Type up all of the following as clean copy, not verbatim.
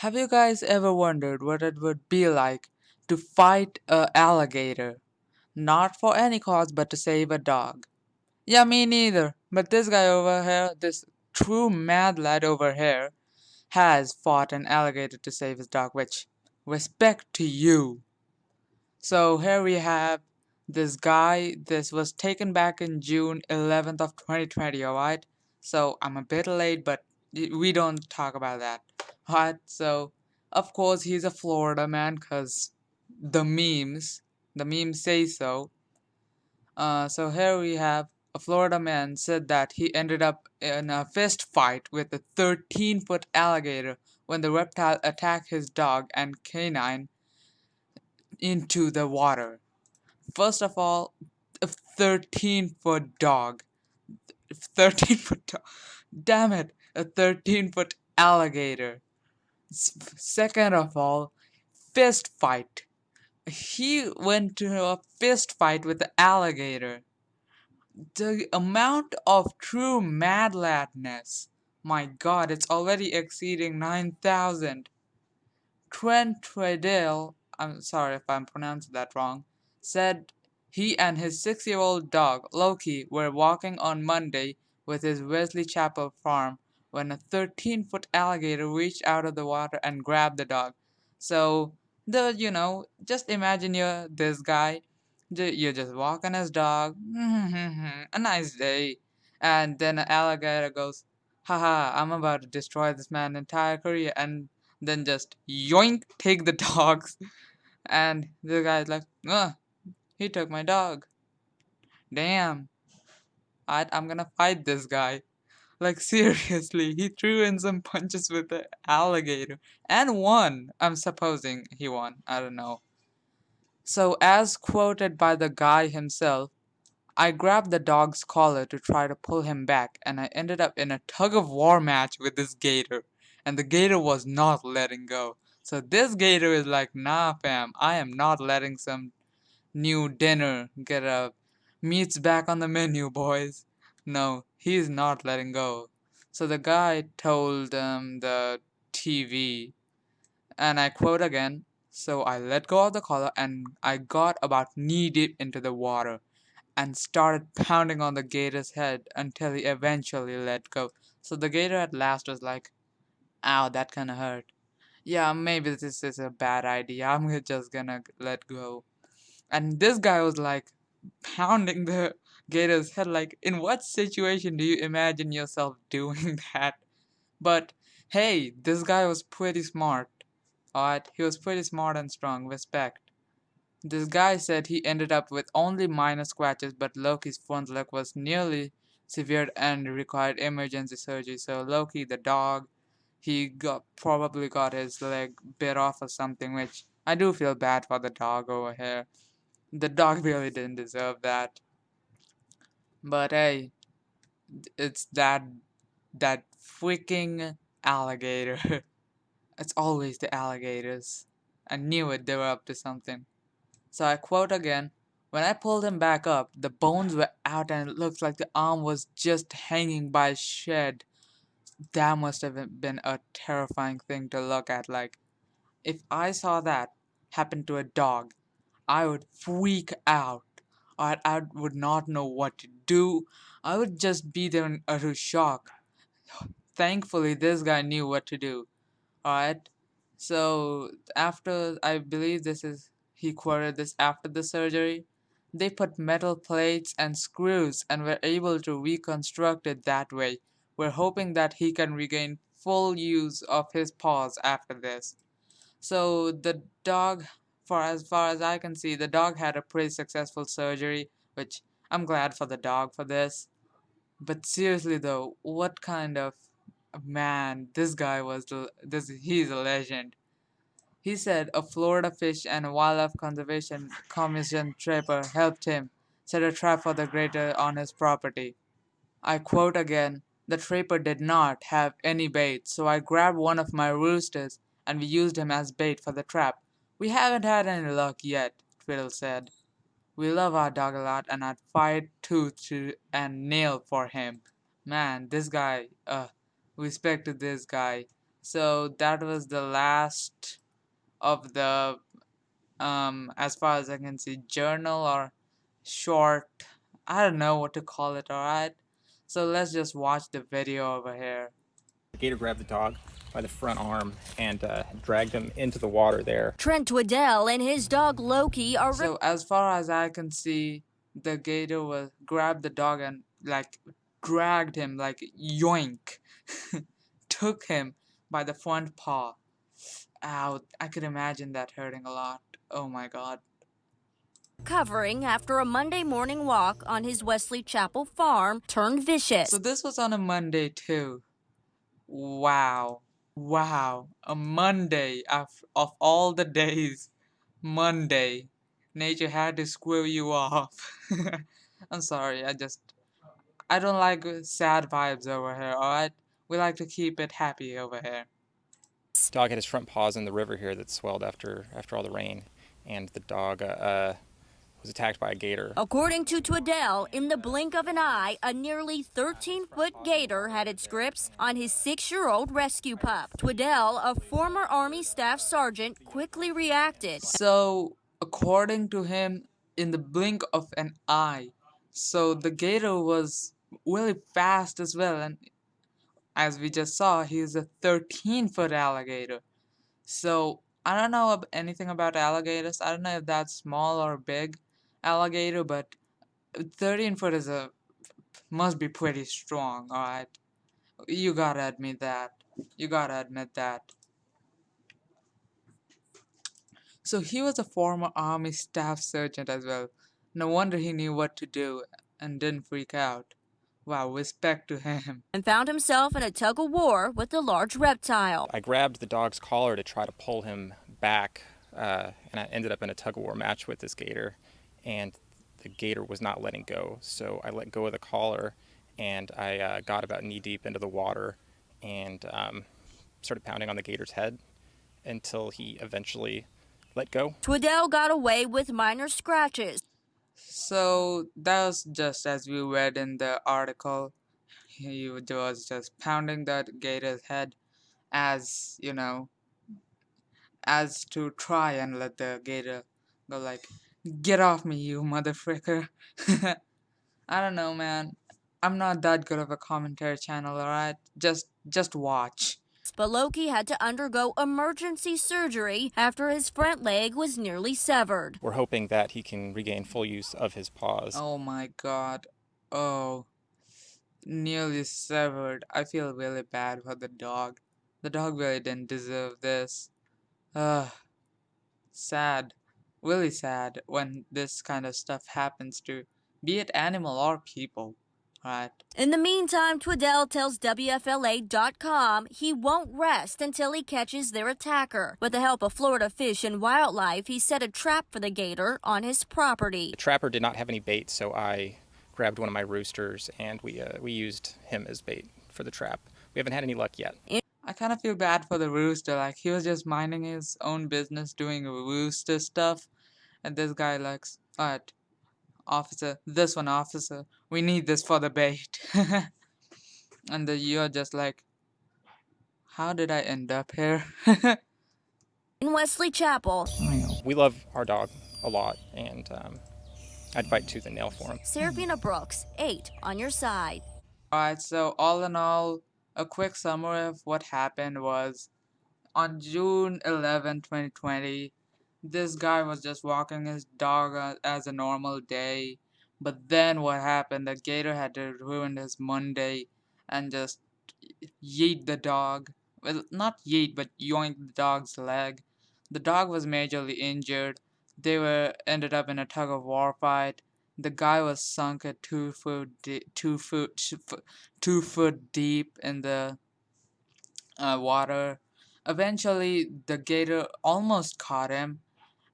Have you guys ever wondered what it would be like to fight a alligator? Not for any cause but to save a dog. Yeah, me neither. But this guy over here, this true mad lad over here, has fought an alligator to save his dog, which respect to you. So here we have this guy. This was taken back in June 11th of 2020, alright? So I'm a bit late, but we don't talk about that. Alright, so of course he's a Florida man because the memes, the memes say so. So here we have a Florida man said that he ended up in a fist fight with a 13-foot alligator when the reptile attacked his dog and canine into the water. First of all, a 13-foot dog. 13-foot dog. Damn it, a 13-foot alligator. Second of all, fist fight. He went to a fist fight with the alligator. The amount of true madladness. My god, it's already exceeding 9,000. Trent Treadell, I'm sorry if I'm pronouncing that wrong, said he and his 6-year-old dog, Loki, were walking on Monday with his Wesley Chapel farm when a 13-foot alligator reached out of the water and grabbed the dog. So, just imagine this guy, you're just walking his dog, a nice day, and then an alligator goes, haha, I'm about to destroy this man's entire career, and then just yoink, take the dogs. And the guy's like, he took my dog. Damn, I'm gonna fight this guy. Like, seriously, he threw in some punches with the alligator and won. I'm supposing he won. I don't know. So, as quoted by the guy himself, I grabbed the dog's collar to try to pull him back, and I ended up in a tug of war match with this gator. And the gator was not letting go. So this gator is like, nah, fam, I am not letting some new dinner get up. Meat's back on the menu, boys. No, he's not letting go. So the guy told the TV, and I quote again, so I let go of the collar and I got about knee deep into the water and started pounding on the gator's head until he eventually let go. So the gator at last was like, ow, that kinda hurt. Yeah, maybe this is a bad idea. I'm just gonna let go. And this guy was like pounding the gator's head, like, in what situation do you imagine yourself doing that? But hey, this guy was pretty smart. Alright, he was pretty smart and strong, respect. This guy said he ended up with only minor scratches, but Loki's front leg was nearly severed and required emergency surgery. So Loki, the dog, he probably got his leg bit off or something, which I do feel bad for the dog over here. The dog really didn't deserve that. But hey, it's that freaking alligator. It's always the alligators. I knew it, they were up to something. So I quote again, when I pulled him back up, the bones were out and it looked like the arm was just hanging by a shed. That must have been a terrifying thing to look at. Like, if I saw that happen to a dog, I would freak out. I would not know what to do. I would just be there in utter shock. Thankfully, this guy knew what to do. Alright. So after, I believe this is, he quoted this, after the surgery, they put metal plates and screws and were able to reconstruct it that way. We're hoping that he can regain full use of his paws after this. So the dog, for as far as I can see, the dog had a pretty successful surgery, which I'm glad for the dog for this. But seriously though, what kind of man this guy was? He's a legend. He said a Florida Fish and Wildlife Conservation Commission trapper helped him set a trap for the gator on his property. I quote again, the trapper did not have any bait, so I grabbed one of my roosters and we used him as bait for the trap. We haven't had any luck yet, Twiddle said. We love our dog a lot and I'd fight tooth and nail for him. Man, this guy, respect to this guy. So that was the last of the as far as I can see, journal or short. I don't know what to call it, alright? So let's just watch the video over here. The gator grabbed the dog by the front arm and dragged him into the water there. Trent Twiddell and his dog Loki are. So as far as I can see, the gator was grabbed the dog and like dragged him, like yoink, took him by the front paw. Ow, I could imagine that hurting a lot. Oh my god. Recovering after a Monday morning walk on his Wesley Chapel farm turned vicious. So this was on a Monday too. Wow. Wow. A Monday of all the days. Monday. Nature had to screw you off. I'm sorry, I don't like sad vibes over here, alright? We like to keep it happy over here. Dog had his front paws in the river here that swelled after all the rain, and the dog was attacked by a gator. According to Twiddell, in the blink of an eye, a nearly 13-foot gator had its grips on his 6-year-old rescue pup. Twiddell, a former Army staff sergeant, quickly reacted. So, according to him, in the blink of an eye, so the gator was really fast as well, and as we just saw, he's a 13-foot alligator. So, I don't know anything about alligators. I don't know if that's small or big alligator, but 13 foot must be pretty strong, alright? You gotta admit that. You gotta admit that. So he was a former army staff sergeant as well. No wonder he knew what to do and didn't freak out. Wow, respect to him. And found himself in a tug-of-war with the large reptile. I grabbed the dog's collar to try to pull him back, and I ended up in a tug-of-war match with this gator, and the gator was not letting go. So I let go of the collar, and I got about knee-deep into the water and started pounding on the gator's head until he eventually let go. Twiddell got away with minor scratches. So that was just as we read in the article. He was just pounding that gator's head as, you know, as to try and let the gator go like, get off me, you motherfricker. I don't know, man. I'm not that good of a commentary channel, alright? Just watch. But Loki had to undergo emergency surgery after his front leg was nearly severed. We're hoping that he can regain full use of his paws. Oh my god. Oh. Nearly severed. I feel really bad for the dog. The dog really didn't deserve this. Ugh. Sad. Really sad when this kind of stuff happens to, be it animal or people. Right. In the meantime, Twiddell tells WFLA.com he won't rest until he catches their attacker. With the help of Florida Fish and Wildlife, he set a trap for the gator on his property. The trapper did not have any bait, so I grabbed one of my roosters and we used him as bait for the trap. We haven't had any luck yet. I kind of feel bad for the rooster. Like, he was just minding his own business, doing rooster stuff, and this guy likes, alright, officer, this one, officer, we need this for the bait. And then you're just like, how did I end up here? In Wesley Chapel, We love our dog a lot, and I'd fight tooth and nail for him. Serafina Brooks, 8 on your side. Alright, so all in all, a quick summary of what happened was, on June 11, 2020, this guy was just walking his dog as a normal day. But then what happened? The gator had to ruin his Monday and just yeet the dog. Well, not yeet, but yoink the dog's leg. The dog was majorly injured. They ended up in a tug of war fight. The guy was sunk at 2 foot, 2 foot deep in the water. Eventually, the gator almost caught him,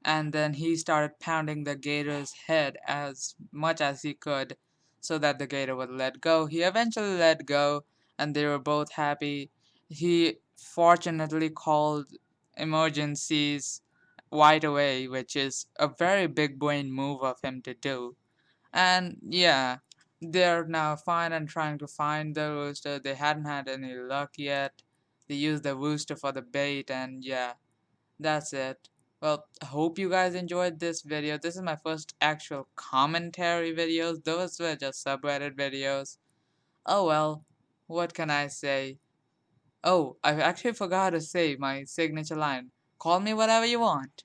and then he started pounding the gator's head as much as he could so that the gator would let go. He eventually let go, and they were both happy. He fortunately called emergencies right away, which is a very big brain move of him to do. And yeah, they're now fine and trying to find the rooster. They hadn't had any luck yet. They use the rooster for the bait, and yeah, that's it. Well, I hope you guys enjoyed this video. This is my first actual commentary videos. Those were just subreddit videos. Oh well, what can I say? Oh, I actually forgot to say my signature line. Call me whatever you want.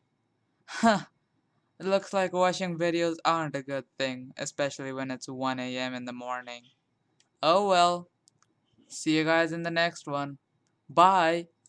Huh. It looks like watching videos aren't a good thing, especially when it's 1 a.m. in the morning. Oh well. See you guys in the next one. Bye.